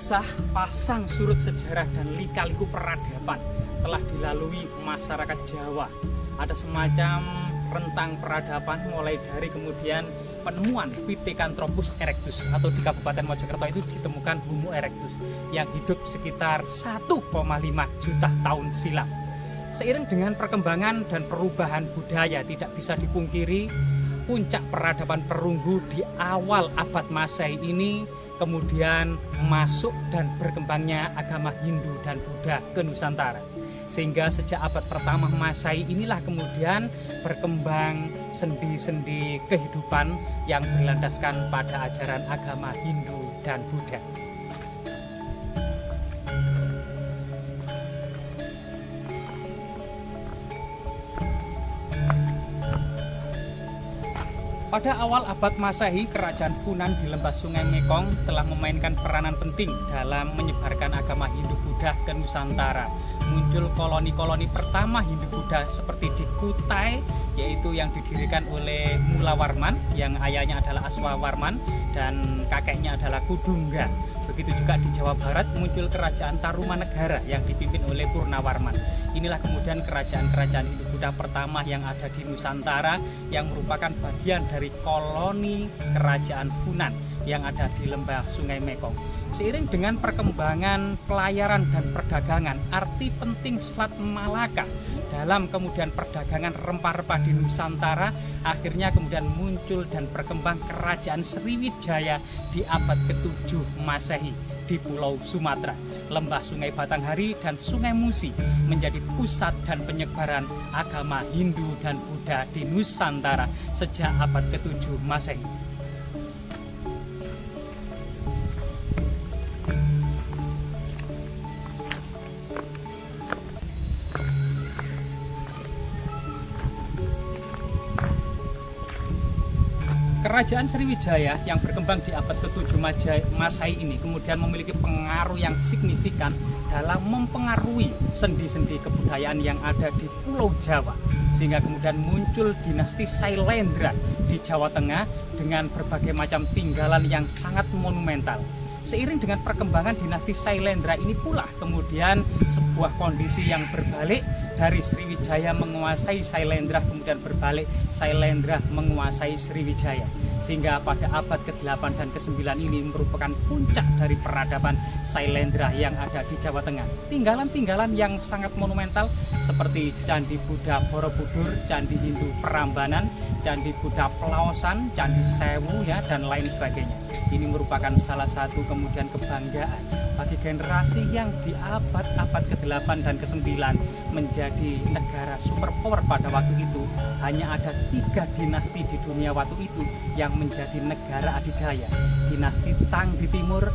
Kisah pasang surut sejarah dan lika-liku peradaban telah dilalui masyarakat Jawa. Ada semacam rentang peradaban mulai dari kemudian penemuan Pithecanthropus erectus, atau di Kabupaten Mojokerto itu ditemukan Homo erectus yang hidup sekitar 1,5 juta tahun silam. Seiring dengan perkembangan dan perubahan budaya, tidak bisa dipungkiri puncak peradaban perunggu di awal abad Masehi ini kemudian masuk dan berkembangnya agama Hindu dan Buddha ke Nusantara. Sehingga sejak abad pertama Masehi inilah kemudian berkembang sendi-sendi kehidupan yang berlandaskan pada ajaran agama Hindu dan Buddha. Pada awal abad Masehi, kerajaan Funan di lembah Sungai Mekong telah memainkan peranan penting dalam menyebarkan agama Hindu-Buddha ke Nusantara. Muncul koloni-koloni pertama Hindu-Buddha seperti di Kutai, yaitu yang didirikan oleh Mulawarman, yang ayahnya adalah Aswawarman dan kakeknya adalah Kudungga. Begitu juga di Jawa Barat muncul kerajaan Tarumanegara yang dipimpin oleh Purnawarman. Inilah kemudian kerajaan-kerajaan Hindu-Buddha pertama yang ada di Nusantara, yang merupakan bagian dari koloni kerajaan Funan yang ada di lembah Sungai Mekong. Seiring dengan perkembangan pelayaran dan perdagangan, arti penting Selat Malaka dalam kemudian perdagangan rempah-rempah di Nusantara akhirnya kemudian muncul dan berkembang kerajaan Sriwijaya di abad ke-7 Masehi di Pulau Sumatera. Lembah Sungai Batanghari dan Sungai Musi menjadi pusat dan penyebaran agama Hindu dan Buddha di Nusantara sejak abad ke-7 Masehi. Kerajaan Sriwijaya yang berkembang di abad ke-7 Masehi ini kemudian memiliki pengaruh yang signifikan dalam mempengaruhi sendi-sendi kebudayaan yang ada di Pulau Jawa. Sehingga kemudian muncul dinasti Sailendra di Jawa Tengah dengan berbagai macam tinggalan yang sangat monumental. Seiring dengan perkembangan dinasti Sailendra ini pula kemudian sebuah kondisi yang berbalik, dari Sriwijaya menguasai Sailendra, kemudian berbalik Sailendra menguasai Sriwijaya. Sehingga pada abad ke-8 dan ke-9 ini merupakan puncak dari peradaban Sailendra yang ada di Jawa Tengah. Tinggalan-tinggalan yang sangat monumental seperti Candi Buddha Borobudur, Candi Hindu Prambanan, Candi Buddha Pelaosan, Candi Sewu ya, dan lain sebagainya. Ini merupakan salah satu kemudian kebanggaan bagi generasi yang di abad-abad ke-8 dan ke-9 menjadi negara superpower pada waktu itu. Hanya ada 3 dinasti di dunia waktu itu yang menjadi negara adidaya. Dinasti Tang di timur,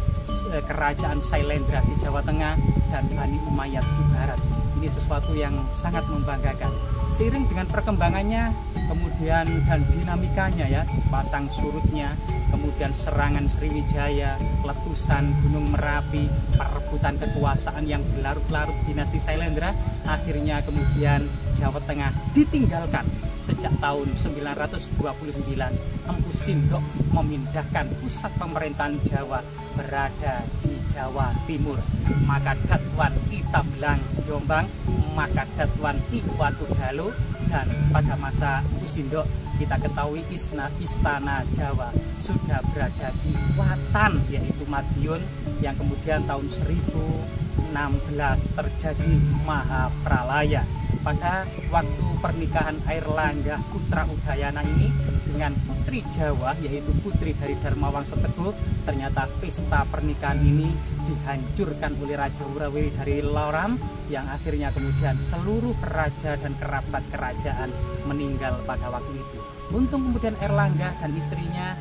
kerajaan Sailendra di Jawa Tengah, dan Bani Umayyad di barat. Ini sesuatu yang sangat membanggakan. Seiring dengan perkembangannya kemudian dan dinamikanya ya, pasang surutnya, kemudian serangan Sriwijaya, letusan Gunung Merapi, perebutan kekuasaan yang berlarut-larut dinasti Sailendra, akhirnya kemudian Jawa Tengah ditinggalkan. Sejak tahun 929, Empu Sindok memindahkan pusat pemerintahan Jawa berada di Jawa Timur. Maka Datuan I Tambelang Jombang, maka Datuan I Watugalo, dan pada masa Empu Sindok kita ketahui istana Jawa sudah berada di Watan, yaitu Madiun, yang kemudian tahun 1016 terjadi Mahapralaya. Pada waktu pernikahan Airlangga Putra Udayana ini dengan putri Jawa, yaitu putri dari Dharmawangsa Teguh, ternyata pesta pernikahan ini dihancurkan oleh Raja Wurawiri dari Loram, yang akhirnya kemudian seluruh raja dan kerabat kerajaan meninggal pada waktu itu. Untung kemudian Airlangga dan istrinya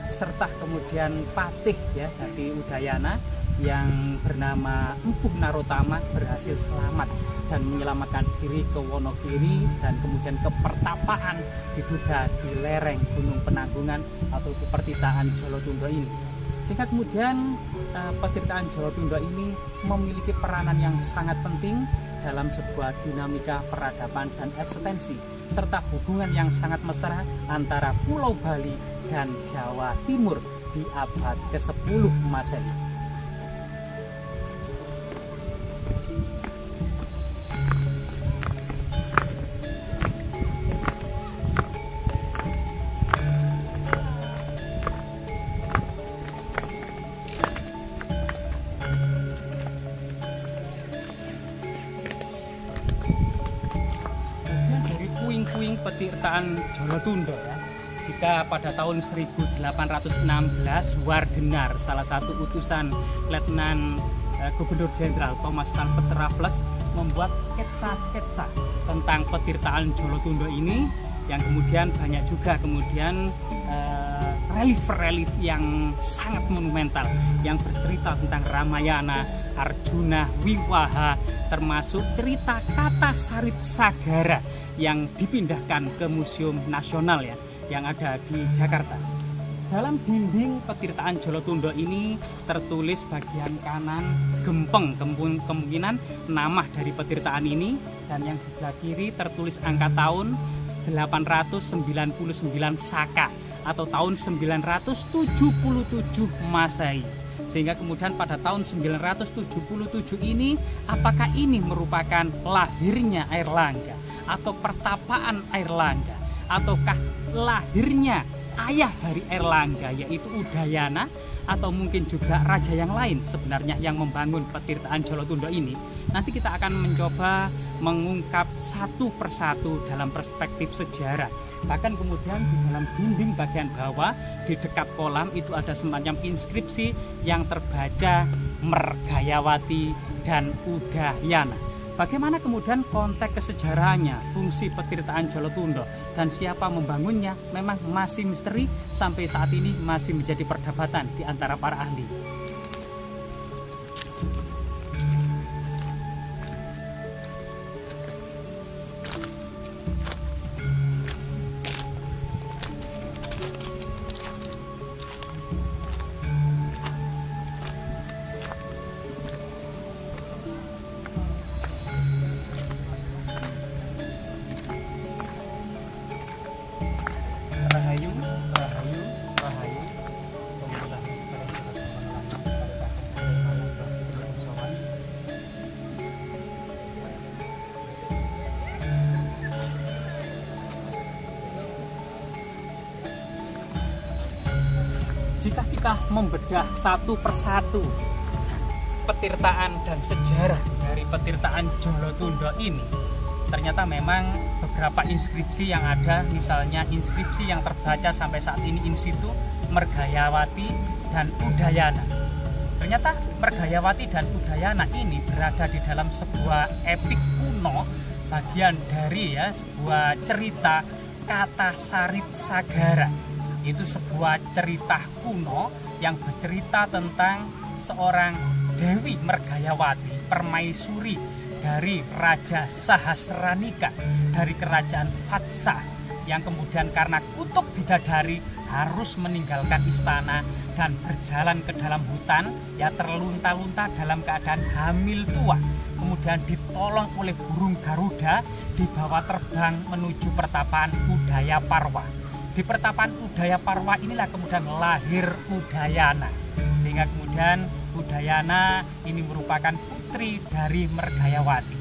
serta kemudian patih ya dari Udayana yang bernama Empu Narotama berhasil selamat dan menyelamatkan diri ke Wonogiri dan kemudian ke pertapaan diduga di lereng Gunung Penanggungan atau di pertitaan Jolotundo ini. Sehingga kemudian pertitaan Jolotundo ini memiliki peranan yang sangat penting dalam sebuah dinamika peradaban dan ekstensi serta hubungan yang sangat mesra antara Pulau Bali dan Jawa Timur di abad ke-10 Masehi. Petirtaan Jolotundo ya. Jika pada tahun 1816 Wardenar, salah satu utusan Letnan Gubernur Jenderal Thomas Stamford Raffles, membuat sketsa-sketsa tentang Petirtaan Jolotundo ini, yang kemudian banyak juga kemudian relief-relief yang sangat monumental yang bercerita tentang Ramayana, Arjuna, Wiwaha, termasuk cerita Kata Sarit Sagara yang dipindahkan ke Museum Nasional ya, yang ada di Jakarta. Dalam dinding Petirtaan Jolotundo ini tertulis bagian kanan gempeng, kemungkinan nama dari petirtaan ini, dan yang sebelah kiri tertulis angka tahun 899 Saka atau tahun 977 Masehi. Sehingga kemudian pada tahun 977 ini, apakah ini merupakan lahirnya Airlangga atau pertapaan Airlangga, ataukah lahirnya ayah dari Airlangga yaitu Udayana, atau mungkin juga raja yang lain sebenarnya yang membangun Petirtaan Jolotundo ini? Nanti kita akan mencoba mengungkap satu persatu dalam perspektif sejarah. Bahkan kemudian di dalam dinding bagian bawah di dekat kolam itu ada semacam inskripsi yang terbaca Mergayawati dan Udayana. Bagaimana kemudian konteks kesejarahannya, fungsi Petirtaan Jolotundo, dan siapa membangunnya memang masih misteri, sampai saat ini masih menjadi perdebatan di antara para ahli. Rahayu, rahayu, rahayu. Jika kita membedah satu persatu petirtaan dan sejarah dari Petirtaan Jolotundo ini, ternyata memang beberapa inskripsi yang ada, misalnya inskripsi yang terbaca sampai saat ini in situ, Mergayawati dan Udayana. Ternyata Mergayawati dan Udayana ini berada di dalam sebuah epik kuno, bagian dari ya sebuah cerita Kata Sarit Sagara. Itu sebuah cerita kuno yang bercerita tentang seorang Dewi Mergayawati, permaisuri dari Raja Sahasranika dari kerajaan Vatsa, yang kemudian karena kutuk bidadari harus meninggalkan istana dan berjalan ke dalam hutan, ya terlunta-lunta dalam keadaan hamil tua, kemudian ditolong oleh burung Garuda, dibawa terbang menuju pertapaan Udaya Parwa. Di pertapaan Udaya Parwa inilah kemudian lahir Udayana, sehingga kemudian Udayana ini merupakan putri dari Mergayawati.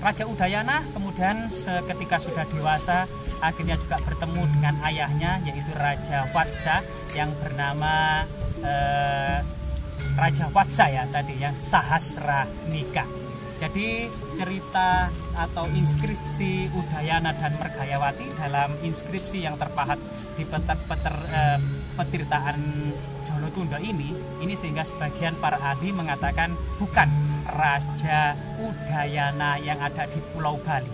Raja Udayana kemudian seketika sudah dewasa akhirnya juga bertemu dengan ayahnya, yaitu Raja Vatsa yang bernama Raja Vatsa ya tadi yang Sahasranika. Jadi cerita atau inskripsi Udayana dan Mergayawati dalam inskripsi yang terpahat di Petirtaan Jolotundo ini sehingga sebagian para ahli mengatakan bukan Raja Udayana yang ada di Pulau Bali.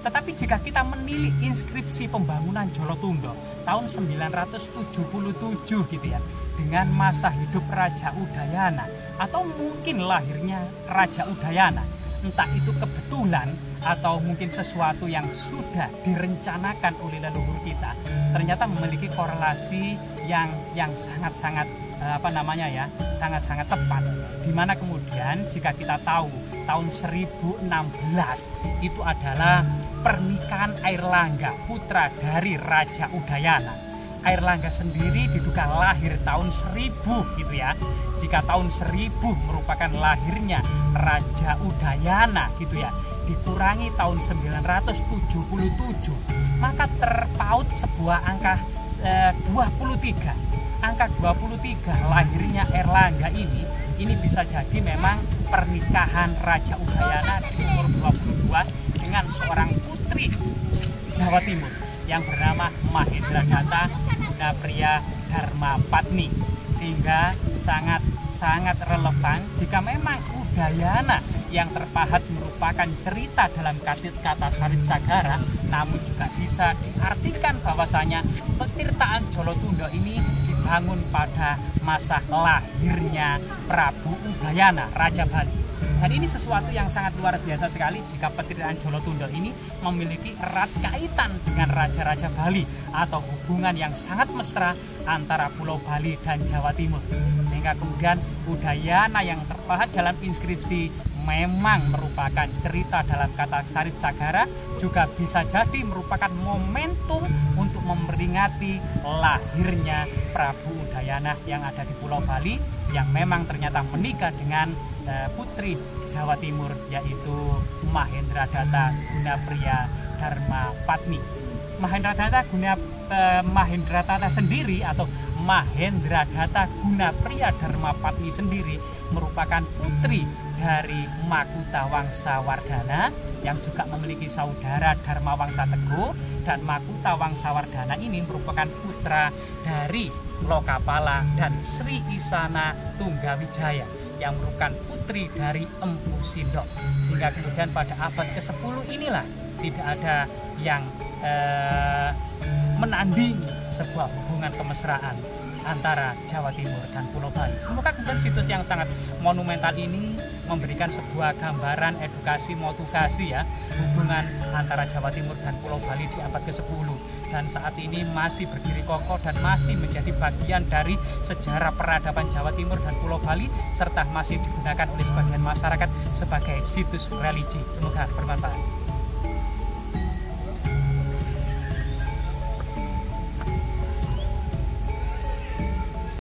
Tetapi jika kita menilik inskripsi pembangunan Jolotundo tahun 977 gitu ya, dengan masa hidup Raja Udayana atau mungkin lahirnya Raja Udayana, entah itu kebetulan atau mungkin sesuatu yang sudah direncanakan oleh leluhur kita, ternyata memiliki korelasi yang sangat-sangat sangat-sangat tepat. Dimana kemudian jika kita tahu tahun 1016 itu adalah pernikahan Airlangga, putra dari Raja Udayana. Airlangga sendiri diduga lahir tahun 1000 gitu ya. Jika tahun 1000 merupakan lahirnya Raja Udayana gitu ya, dikurangi tahun 977, maka terpaut sebuah angka 23. Angka 23 lahirnya Airlangga ini bisa jadi memang pernikahan Raja Udayana di umur 22 dengan seorang putri Jawa Timur. yang bernama Mahendradatta Gunapriya Dharmapatni, sehingga sangat relevan jika memang Udayana yang terpahat merupakan cerita dalam kata Saritsagara, namun juga bisa diartikan bahwasanya petirtaan Jolotundo ini dibangun pada masa lahirnya Prabu Udayana, Raja Bali. Dan ini sesuatu yang sangat luar biasa sekali jika petirtaan Jolotundo ini memiliki erat kaitan dengan raja-raja Bali atau hubungan yang sangat mesra antara Pulau Bali dan Jawa Timur. Sehingga kemudian Udayana yang terpahat dalam inskripsi memang merupakan cerita dalam kata Saritsagara, juga bisa jadi merupakan momentum untuk memperingati lahirnya Prabu Udayana yang ada di Pulau Bali, yang memang ternyata menikah dengan putri Jawa Timur, yaitu Mahendradatta Gunapriya Dharmapatni. Mahendradatta sendiri atau Mahendradatta Gunapriya Dharmapatni sendiri merupakan putri dari Makutha Wangsawardhana yang juga memiliki saudara Dharma Wangsa Teguh, dan Makutha Wangsawardhana ini merupakan putra dari Lokapala dan Sri Isana Tunggawijaya yang merupakan putri dari Empu Sindok. Sehingga kemudian pada abad ke-10 inilah tidak ada yang menandingi sebuah hubungan kemesraan antara Jawa Timur dan Pulau Bali. Semoga kemudian situs yang sangat monumental ini memberikan sebuah gambaran edukasi motivasi ya, hubungan antara Jawa Timur dan Pulau Bali di abad ke-10, dan saat ini masih berdiri kokoh dan masih menjadi bagian dari sejarah peradaban Jawa Timur dan Pulau Bali, serta masih digunakan oleh sebagian masyarakat sebagai situs religi. Semoga bermanfaat.